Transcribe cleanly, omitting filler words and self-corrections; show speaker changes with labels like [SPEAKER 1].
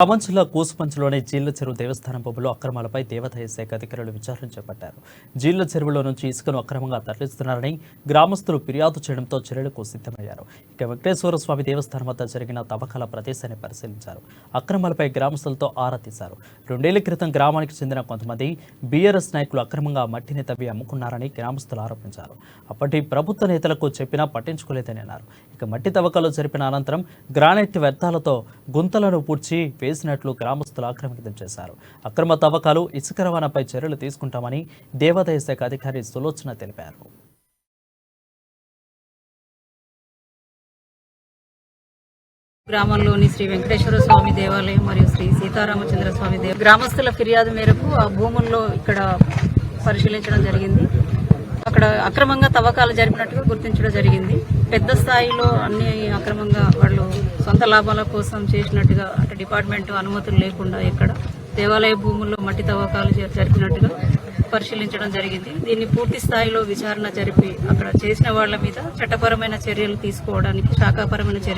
[SPEAKER 1] ఖమ్మం జిల్లా కూసుపంచులోని జీళ్ల చెరువు దేవస్థానం భూముల్లో అక్రమాలపై దేవాదాయ శాఖ అధికారులు విచారణ చేపట్టారు. జీళ్ల చెరువులో నుంచి ఇసుకను అక్రమంగా తరలిస్తున్నారని గ్రామస్తులు ఫిర్యాదు చేయడంతో చర్యలకు సిద్ధమయ్యారు. ఇక వెంకటేశ్వర స్వామి దేవస్థానం వద్ద జరిగిన తవ్వకాల ప్రదేశాన్ని పరిశీలించారు. అక్రమాలపై గ్రామస్తులతో ఆరా తీశారు. 2 ఏళ్ల క్రితం గ్రామానికి చెందిన కొంతమంది బీఆర్ఎస్ నాయకులు అక్రమంగా మట్టిని తవ్వి అమ్ముకున్నారని గ్రామస్తులు ఆరోపించారు. అప్పటి ప్రభుత్వ నేతలకు చెప్పినా పట్టించుకోలేదని అన్నారు. ఇక మట్టి తవ్వకాలు జరిపిన అనంతరం గ్రానైట్ వ్యర్థాలతో గుంతలను పూడ్చి వేసినట్లు గ్రామస్తులు ఆగ్రహం వ్యక్తం చేశారు. అక్రమ తవ్వకాలు, ఇసుక రవాణాపై చర్యలు తీసుకుంటామని దేవాదాయ శాఖ అధికారి సులోచన తెలిపారు.
[SPEAKER 2] గ్రామంలోని శ్రీ వెంకటేశ్వర స్వామి దేవాలయం మరియు శ్రీ సీతారామచంద్ర స్వామి గ్రామస్తుల ఫిర్యాదు మేరకు ఆ భూముల్లో ఇక్కడ పరిశీలించడం జరిగింది. అక్కడ అక్రమంగా తవ్వకాలు జరిపినట్టుగా గుర్తించడం జరిగింది. పెద్ద స్థాయిలో అన్ని అక్రమంగా వాళ్ళు సొంత లాభాల కోసం చేసినట్టుగా అంటే డిపార్ట్మెంట్ అనుమతులు లేకుండా ఇక్కడ దేవాలయ భూముల్లో మట్టి తవ్వకాలు జరిపినట్టుగా పరిశీలించడం జరిగింది. దీన్ని పూర్తి స్థాయిలో విచారణ జరిపి అక్కడ చేసిన వాళ్ల మీద చట్టపరమైన చర్యలు తీసుకోవడానికి శాఖాపరమైన చర్యలు